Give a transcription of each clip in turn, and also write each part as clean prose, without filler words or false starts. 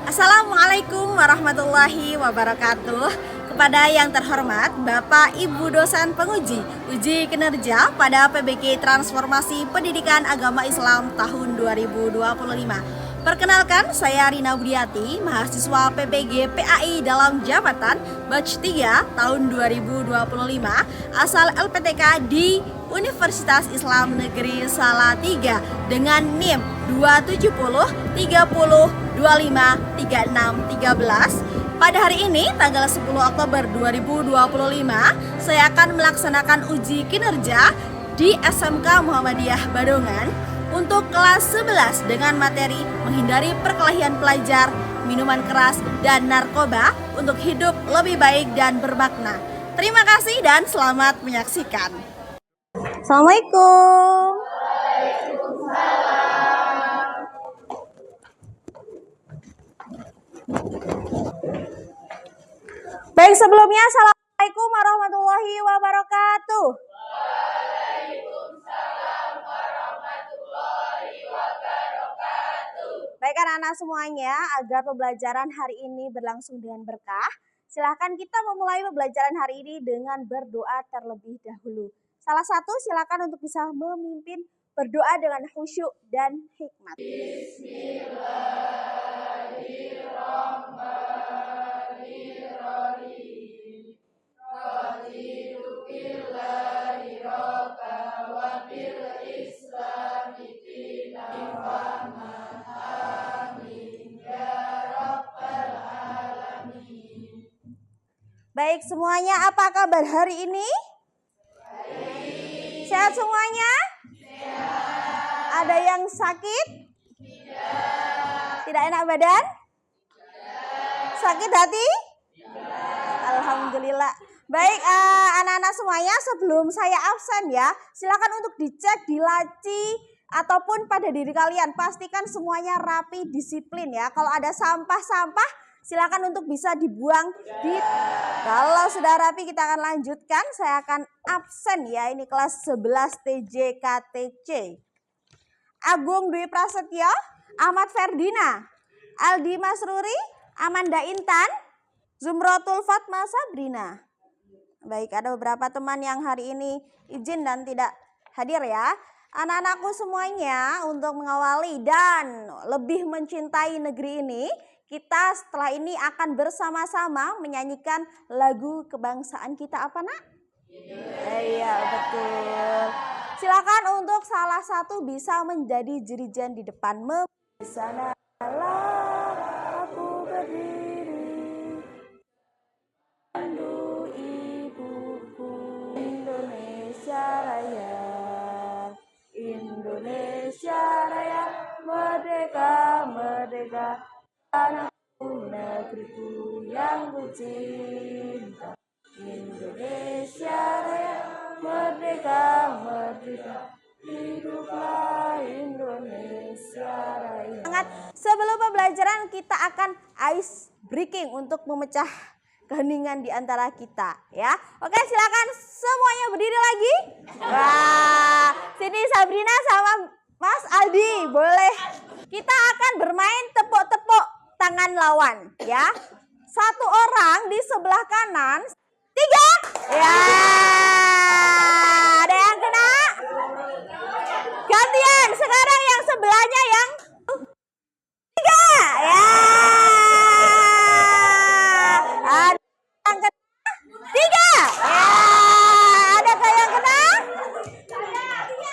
Assalamualaikum warahmatullahi wabarakatuh. Kepada yang terhormat Bapak Ibu dosen penguji uji kinerja pada PBG Transformasi Pendidikan Agama Islam tahun 2025. Perkenalkan, saya Rina Budiati, mahasiswa PPG PAI dalam jabatan batch 3 tahun 2025, asal LPTK di Universitas Islam Negeri Salatiga dengan NIM 270 30 25 36 13. Pada hari ini, tanggal 10 Oktober 2025, saya akan melaksanakan uji kinerja di SMK Muhammadiyah Badongan untuk kelas 11 dengan materi menghindari perkelahian pelajar, minuman keras, dan narkoba untuk hidup lebih baik dan bermakna. Terima kasih dan selamat menyaksikan. Assalamualaikum. Baik, sebelumnya Assalamualaikum warahmatullahi wabarakatuh. Waalaikumsalam warahmatullahi wabarakatuh. Baik anak-anak semuanya, agar pembelajaran hari ini berlangsung dengan berkah, silakan kita memulai pembelajaran hari ini dengan berdoa terlebih dahulu. Salah satu silakan untuk bisa memimpin berdoa dengan khusyuk dan hikmat. Bismillahirrahmanirrahim. Raditu billahi rabba wa bil islami dinan rahman amin ya rabbal alamin. Baik semuanya, apa kabar hari ini? Baik. Sehat semuanya? Sehat. Ada yang sakit? Tidak. Tidak enak badan? Tidak. Sakit hati? Tidak. Alhamdulillah. Baik anak-anak semuanya, sebelum saya absen ya, silakan untuk dicek di laci ataupun pada diri kalian. Pastikan semuanya rapi, disiplin ya. Kalau ada sampah-sampah, silakan untuk bisa dibuang di. Kalau sudah rapi, kita akan lanjutkan. Saya akan absen ya. Ini kelas 11 TJKTC. Agung Dwi Prasetyo, Ahmad Ferdina, Aldi Masruri, Amanda Intan, Zumrotul Fatma Sabrina. Baik, ada beberapa teman yang hari ini izin dan tidak hadir ya. Anak-anakku semuanya, untuk mengawali dan lebih mencintai negeri ini, kita setelah ini akan bersama-sama menyanyikan lagu kebangsaan kita. Apa nak? Iya, betul. Silakan untuk salah satu bisa menjadi jirijan di depan. Di sana aku berdiri, pandu ibuku, Indonesia Raya, Indonesia Raya, merdeka, merdeka, tanahku, negeriku yang ku cinta. Indonesia Raya, merdeka, merdeka, hiduplah Indonesia Raya. Sebelum pembelajaran kita akan ice breaking untuk memecah keheningan di antara kita ya. Oke, silakan semuanya berdiri lagi. Wah, sini Sabrina sama Mas Aldi, boleh. Kita akan bermain tepuk-tepuk tangan lawan ya. Satu orang di sebelah kanan, 3. Ya. Ada yang kena? Gantian, sekarang yang sebelahnya yang 3. Ya. Ada yang kena? 3. Ya. Adakah yang kena?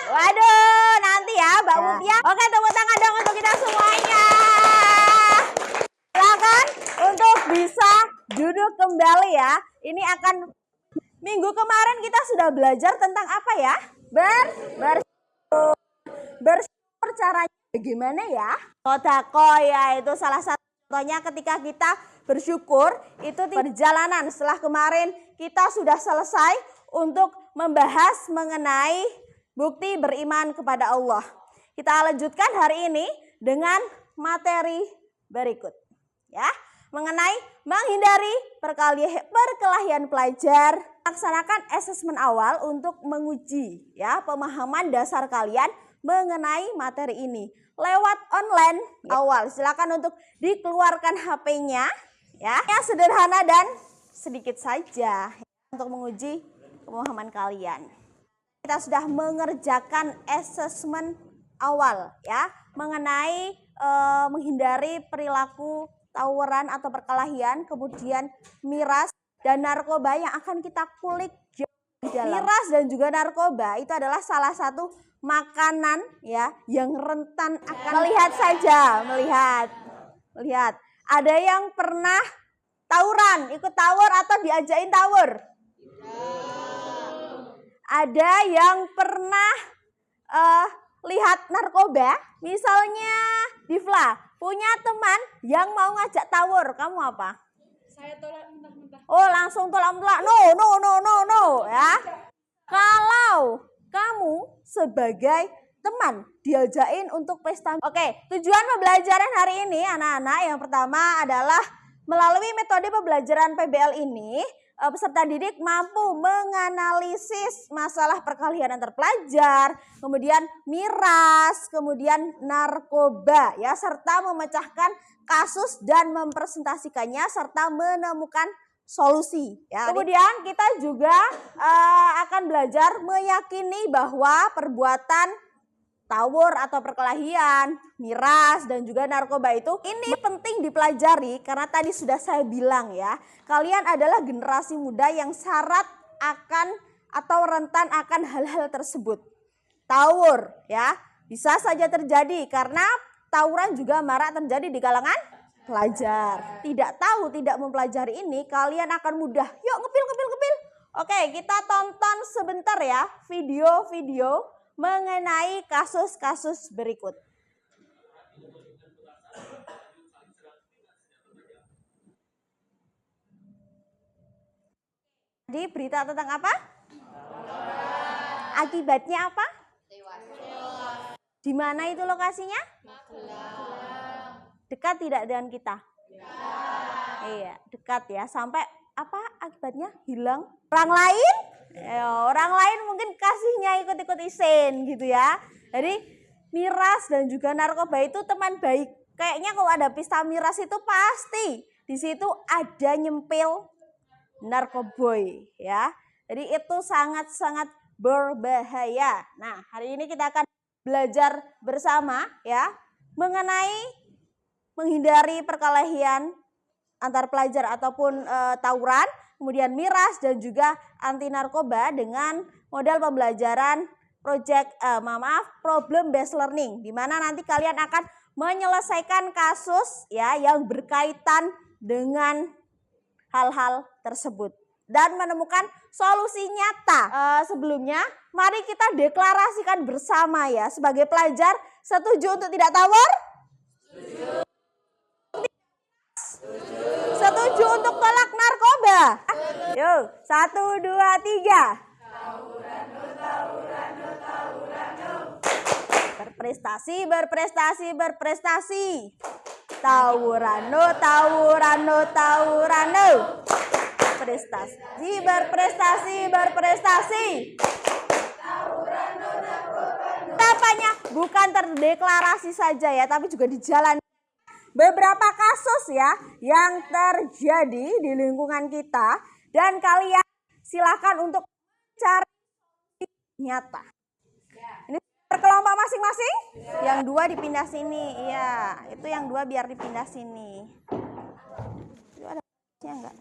Waduh, nanti ya Mbak Mutia. Oke, tepuk tangan dong untuk kita semuanya. Silakan untuk bisa duduk kembali ya. Ini akan, minggu kemarin kita sudah belajar tentang apa ya? Bersyukur caranya bagaimana ya? Sodako ya, itu salah satu contohnya ketika kita bersyukur itu perjalanan. Setelah kemarin kita sudah selesai untuk membahas mengenai bukti beriman kepada Allah. Kita lanjutkan hari ini dengan materi berikut ya, mengenai menghindari perkelahian pelajar. Laksanakan asesmen awal untuk menguji ya pemahaman dasar kalian mengenai materi ini. lewat online awal. Silakan untuk dikeluarkan HP-nya ya. Ya sederhana dan sedikit saja untuk menguji pemahaman kalian. Kita sudah mengerjakan asesmen awal ya mengenai menghindari perilaku tawuran atau perkelahian, kemudian miras dan narkoba yang akan kita kulik di dalam. Miras dan juga narkoba itu adalah salah satu makanan ya yang rentan akan melihat. Ada yang pernah tawuran, ikut tawur atau diajakin tawur? Ada yang pernah lihat narkoba? Misalnya Difla punya teman yang mau ngajak tawur, kamu apa? Saya tolak mentah-mentah. Oh, langsung tolak-mentah. No ya. Kalau kamu sebagai teman diajakin untuk pesta. Oke, tujuan pembelajaran hari ini anak-anak yang pertama adalah melalui metode pembelajaran PBL ini peserta didik mampu menganalisis masalah perkelahian antar pelajar, kemudian miras, kemudian narkoba ya, serta memecahkan kasus dan mempresentasikannya serta menemukan solusi ya. Kemudian kita juga akan belajar meyakini bahwa perbuatan tawur atau perkelahian, miras dan juga narkoba itu ini penting dipelajari karena tadi sudah saya bilang ya, kalian adalah generasi muda yang syarat akan atau rentan akan hal-hal tersebut. Tawur ya, bisa saja terjadi karena tawuran juga marak terjadi di kalangan pelajar. Tidak tahu, tidak mempelajari ini, kalian akan mudah. Yuk ngepil. Oke, kita tonton sebentar ya video-video mengenai kasus-kasus berikut. Jadi berita tentang apa? Akibatnya apa? Di mana itu lokasinya? Dekat tidak dengan kita? Iya, dekat ya. Sampai apa akibatnya? Hilang. Orang lain? Orang lain mungkin kasihnya ikut-ikut isin gitu ya. Jadi miras dan juga narkoba itu teman baik. Kayaknya kalau ada pesta miras itu pasti di situ ada nyempil narkoboy ya. Jadi itu sangat-sangat berbahaya. Nah, hari ini kita akan belajar bersama ya mengenai menghindari perkelahian antar pelajar ataupun tawuran, kemudian miras dan juga anti narkoba dengan modal pembelajaran problem based learning, di mana nanti kalian akan menyelesaikan kasus ya yang berkaitan dengan hal-hal tersebut dan menemukan solusi nyata. Sebelumnya, mari kita deklarasikan bersama ya sebagai pelajar, setuju untuk tidak tawur? Setuju untuk tolak narkoba? Yuk, 1, 2, 3. Berprestasi. Tawuran no. Berprestasi. Tapanya bukan terdeklarasi saja ya, tapi juga di jalan. Beberapa kasus ya yang terjadi di lingkungan kita dan kalian silakan untuk cari nyata. Ini berkelompok masing-masing? Yang 2 dipindah sini, iya. Itu yang 2 biar dipindah sini. Itu ada enggak?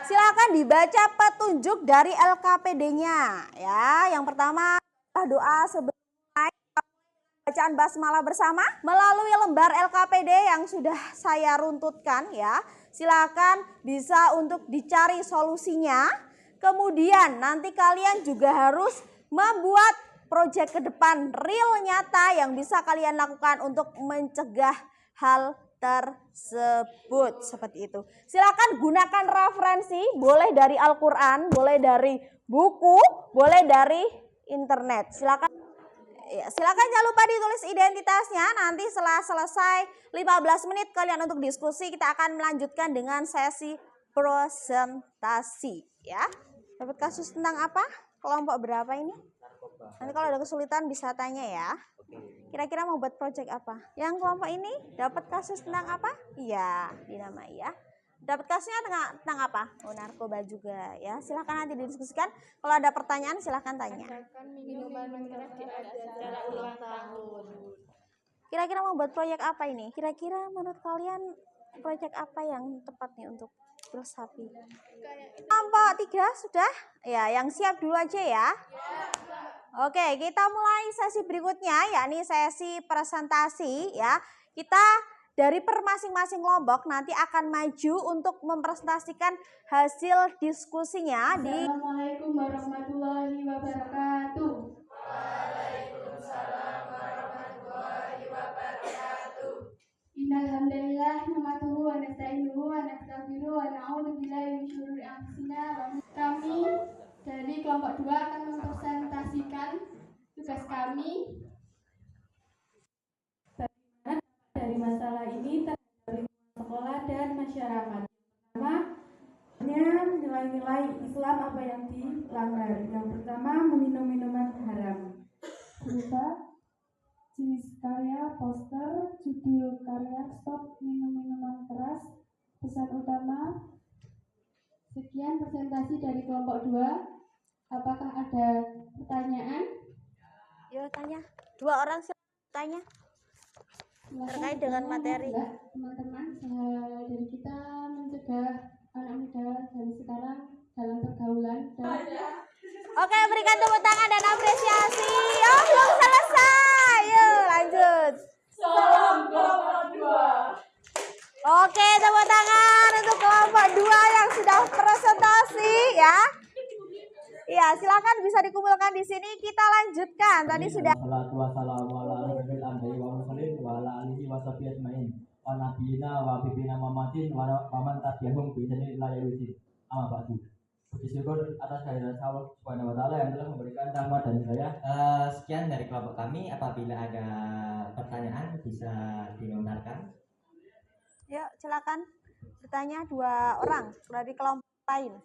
Silakan dibaca petunjuk dari LKPD-nya ya. Yang pertama doa sebelum bacaan basmalah bersama melalui lembar LKPD yang sudah saya runtutkan ya. Silakan bisa untuk dicari solusinya. Kemudian nanti kalian juga harus membuat proyek ke depan real nyata yang bisa kalian lakukan untuk mencegah hal tersebut seperti itu. Silakan gunakan referensi, boleh dari Al-Qur'an, boleh dari buku, boleh dari internet. Silakan jangan lupa ditulis identitasnya. Nanti setelah selesai 15 menit kalian untuk diskusi, kita akan melanjutkan dengan sesi presentasi ya. Dapat kasus tentang apa? Kelompok berapa ini? Nanti kalau ada kesulitan bisa tanya ya. Kira-kira mau buat project apa? Yang kelompok ini dapat kasus tentang apa? Iya, dinamai ya. Dapat kasusnya tentang apa? Oh, narkoba juga ya. Silahkan nanti didiskusikan. Kalau ada pertanyaan silahkan tanya. Adakan minuman keras di acara ulang tahun. Kira-kira mau buat proyek apa ini? Kira-kira menurut kalian proyek apa yang tepat nih untuk filsafi? Kelompok 3 sudah? Ya, yang siap dulu aja ya. Oke, kita mulai sesi berikutnya, yakni sesi presentasi ya. Kita dari per masing-masing kelompok nanti akan maju untuk mempresentasikan hasil diskusinya di Assalamualaikum warahmatullahi wabarakatuh. Innal hamdalillah nahmaduhu wa nasta'inuhu wa nastaghfiruh wa na'udzu billahi min syururi anfusina wa kami dari kelompok 2 akan mempresentasikan tugas kami bagaimana dari masalah ini terhadap sekolah dan masyarakat. Pertama, nilai-nilai Islam apa yang dilanggar. Yang pertama, meminum minuman haram. Berupa jenis karya, poster, judul karya, stop minum minuman keras, pesan utama. Sekian presentasi dari kelompok 2. Apakah ada pertanyaan? Yuk tanya. 2 orang silahkan tanya. Terkait dengan materi. Teman-teman, dari kita mencegah anak muda dari sekarang dalam pergaulan dan Oke, berikan tepuk tangan dan apresiasi. Oh, belum selesai. Yuk, lanjut. salam kelompok 2. Oke, tepuk tangan untuk kelompok 2 yang sudah presentasi ya. Iya, silakan bisa dikumpulkan di sini. Kita lanjutkan. Tadi sudah. Salatu wassalamu ala asyrofil anbiya'i wal mursalin wa ala alihi washabihi ajmain. Wa nabiyina wa habibina Muhammadin wa man tabi'ahum bi ihsanin ila yaumil din. Amma ba'du. Puji syukur atas kehadiran Allah Subhanahu wa taala yang telah memberikan rahmat dan hidayah. Sekian dari kelompok kami. Apabila ada pertanyaan bisa dilontarkan. Yuk, silakan bertanya 2 orang dari kelompok lain.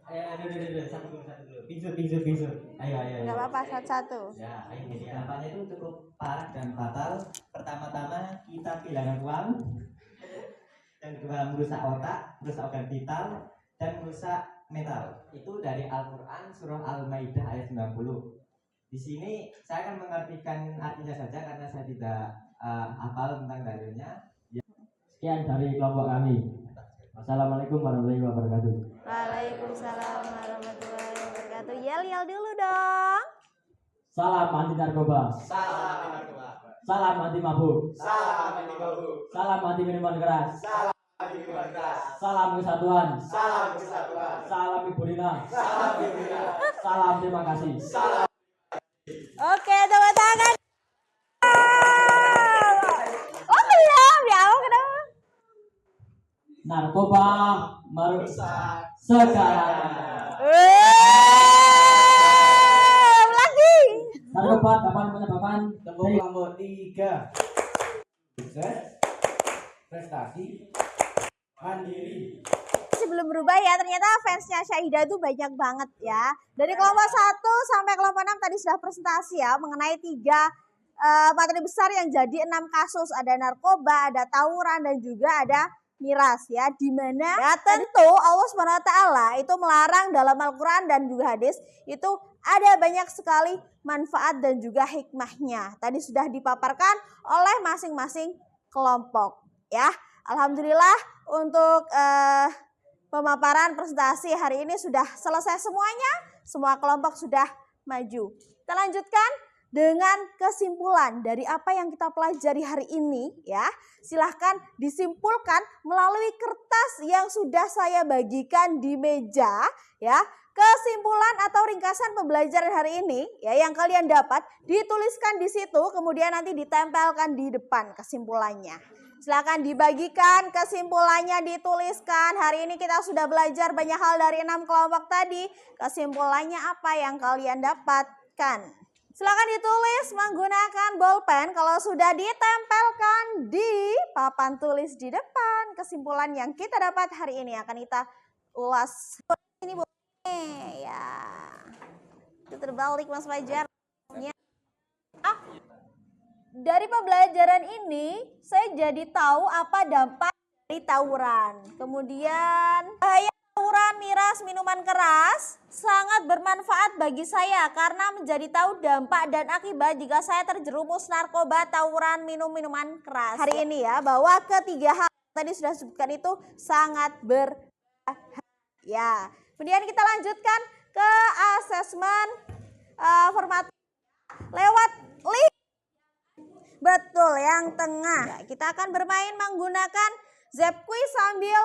Satu dulu. Pinsu. Ayo. Enggak apa-apa, satu-satu. Ya, ini dampaknya itu cukup parah dan fatal. Pertama-tama kita kehilangan uang, dan kedua merusak otak, merusak organ vital, dan merusak mental. Itu dari Al-Quran surah Al-Maidah ayat 90. Di sini saya akan mengartikan artinya saja karena saya tidak hafal tentang dalilnya. Sekian dari kelompok kami. Wassalamualaikum warahmatullahi wabarakatuh. Waalaikumsalam warahmatullahi wabarakatuh. Yel dulu dong. Salam anti narkoba. Salam anti narkoba. Salam anti mabuk. Salam anti mabuk. Salam anti minuman keras. Salam anti minuman keras. Salam kesatuan. Salam kesatuan. Salam Ibu Rina. Salam Bibina. Salam terima kasih. Salam. Oke, tepuk tangan. Oh, belum ya. Oh, kenapa? Narkoba merusak segalanya. Lagi. Narkoba dapat menyebabkan Tepuk kelompok 3. Sukses. Prestasi. Mandiri. Sebelum berubah ya, ternyata fansnya Syahidah itu banyak banget ya. Dari kelompok 1 sampai kelompok 6 tadi sudah presentasi ya mengenai 3 materi besar yang jadi 6 kasus. Ada narkoba, ada tawuran, dan juga ada miras ya, di mana ya tentu Allah SWT itu melarang dalam Al-Quran dan juga hadis itu ada banyak sekali manfaat dan juga hikmahnya. Tadi sudah dipaparkan oleh masing-masing kelompok ya. Alhamdulillah untuk pemaparan presentasi hari ini sudah selesai semuanya. Semua kelompok sudah maju. Kita lanjutkan dengan kesimpulan dari apa yang kita pelajari hari ini ya. Silahkan disimpulkan melalui kertas yang sudah saya bagikan di meja ya. Kesimpulan atau ringkasan pembelajaran hari ini ya yang kalian dapat dituliskan di situ, kemudian nanti ditempelkan di depan kesimpulannya. Silahkan dibagikan kesimpulannya, dituliskan. Hari ini kita sudah belajar banyak hal dari 6 kelompok tadi. Kesimpulannya apa yang kalian dapatkan? Silakan ditulis menggunakan bolpen. Kalau sudah ditempelkan di papan tulis di depan, kesimpulan yang kita dapat hari ini akan kita ulas. Ini boleh ya. terbalik Mas Fajar. Dari pembelajaran ini saya jadi tahu apa dampak dari tawuran. Kemudian bahaya tawuran, miras, minuman keras sangat bermanfaat bagi saya karena menjadi tahu dampak dan akibat jika saya terjerumus narkoba, tawuran, minum minuman keras. Hari ini ya, bahwa ketiga hal tadi sudah sebutkan itu sangat berbahaya. Kemudian kita lanjutkan ke asesmen formatif lewat link. Betul, yang tengah. Kita akan bermain menggunakan ZEPquiz sambil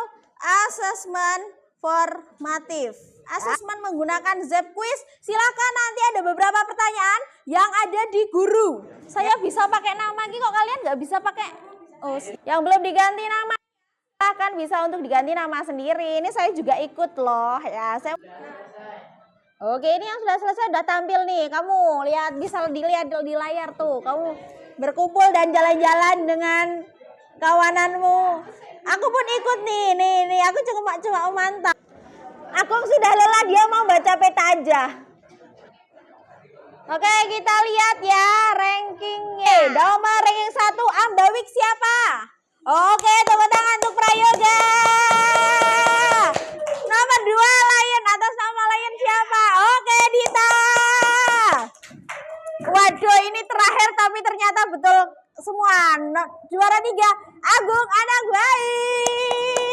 asesmen formatif. Asesmen menggunakan ZEPquiz, silakan nanti ada beberapa pertanyaan yang ada di guru. Saya bisa pakai nama kok, kalian nggak bisa pakai. Oh, yang belum diganti nama kan bisa untuk diganti nama sendiri. Ini saya juga ikut loh ya. Oke, ini yang sudah selesai udah tampil nih. Kamu lihat, bisa dilihat di layar tuh. Kamu berkumpul dan jalan-jalan dengan kawananmu. Aku pun ikut nih. Aku cuma mantap. Aku sudah lelah, dia mau baca peta aja. Oke, kita lihat ya rankingnya. Nomor ranking 1 Ambawik siapa? Oke, tepuk tangan untuk Prayoga. Nomor 2 Lion, atas nama Lion siapa? Oke, Dita. Waduh, ini terakhir tapi ternyata betul semua. Juara 3 Agung, anak baik.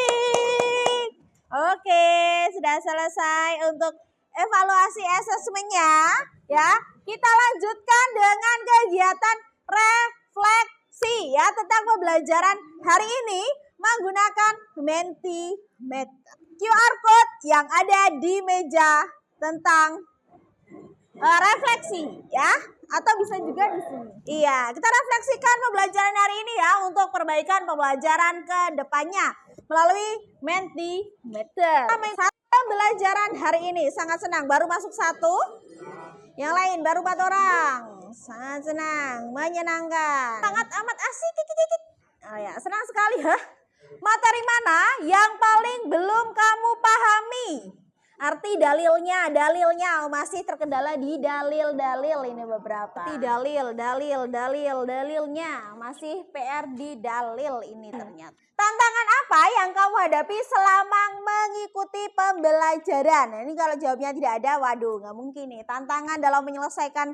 Oke, sudah selesai untuk evaluasi asesmennya ya. Kita lanjutkan dengan kegiatan refleksi ya tentang pembelajaran hari ini menggunakan Mentimeter. QR code yang ada di meja tentang refleksi ya, atau bisa juga di sini. Iya, kita refleksikan pembelajaran hari ini ya untuk perbaikan pembelajaran ke depannya melalui Mentimeter. Pembelajaran hari ini sangat senang, baru masuk 1. Yang lain baru 4 orang. Sangat senang, menyenangkan. Sangat amat asik. Oh ya, senang sekali ya. Materi mana yang paling belum kamu pahami? Arti dalilnya masih terkendala di dalil ini beberapa. Arti dalilnya masih PR di dalil ini ternyata. Tantangan apa yang kamu hadapi selama mengikuti pembelajaran? Nah, ini kalau jawabnya tidak ada, waduh nggak mungkin nih. Tantangan dalam menyelesaikan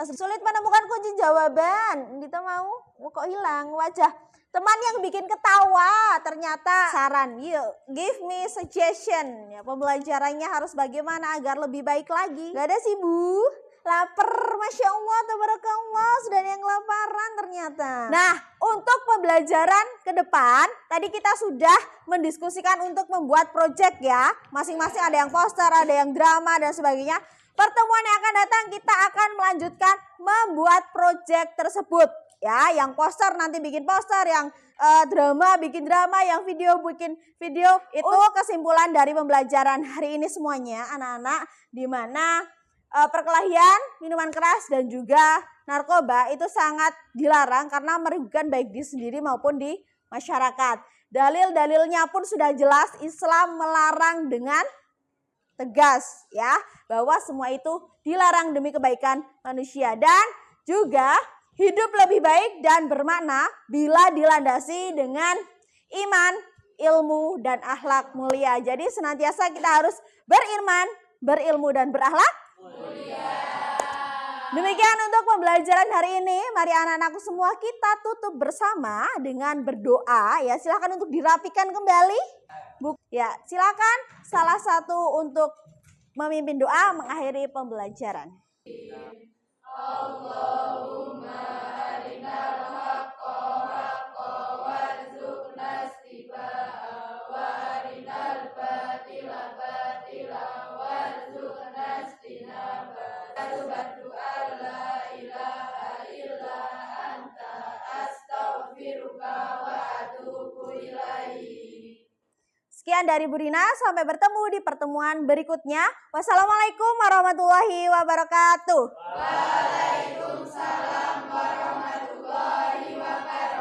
sulit menemukan kunci jawaban. Kita mau kok hilang wajah. Teman yang bikin ketawa ternyata saran, yuk give me suggestion. Ya, pembelajarannya harus bagaimana agar lebih baik lagi. Gak ada sih Bu, lapar, Masya Allah, tabarakallah, sudah ada yang kelaparan ternyata. Nah, untuk pembelajaran ke depan, tadi kita sudah mendiskusikan untuk membuat project ya. Masing-masing ada yang poster, ada yang drama dan sebagainya. Pertemuan yang akan datang kita akan melanjutkan membuat project tersebut. Ya, yang poster nanti bikin poster, yang drama bikin drama, yang video bikin video. Itu kesimpulan dari pembelajaran hari ini semuanya anak-anak, di mana perkelahian, minuman keras dan juga narkoba itu sangat dilarang karena merugikan baik diri sendiri maupun di masyarakat. Dalil-dalilnya pun sudah jelas, Islam melarang dengan tegas ya, bahwa semua itu dilarang demi kebaikan manusia dan juga hidup lebih baik dan bermakna bila dilandasi dengan iman, ilmu, dan akhlak mulia. Jadi senantiasa kita harus beriman, berilmu, dan berakhlak mulia. Demikian untuk pembelajaran hari ini. Mari anak-anakku semua kita tutup bersama dengan berdoa. Ya, silakan untuk dirapikan kembali. Ya, silakan salah satu untuk memimpin doa mengakhiri pembelajaran. Allahumma arinal haqqa haqqa warzuqna ittiba'ahu wa arinal batila batila warzuqna ijtinabah. La ilaha illa anta astaghfiruka wa atubu ilaik. Sekian dari Bu Rina, sampai bertemu di pertemuan berikutnya. Wassalamualaikum warahmatullahi wabarakatuh. Waalaikumsalam warahmatullahi wabarakatuh.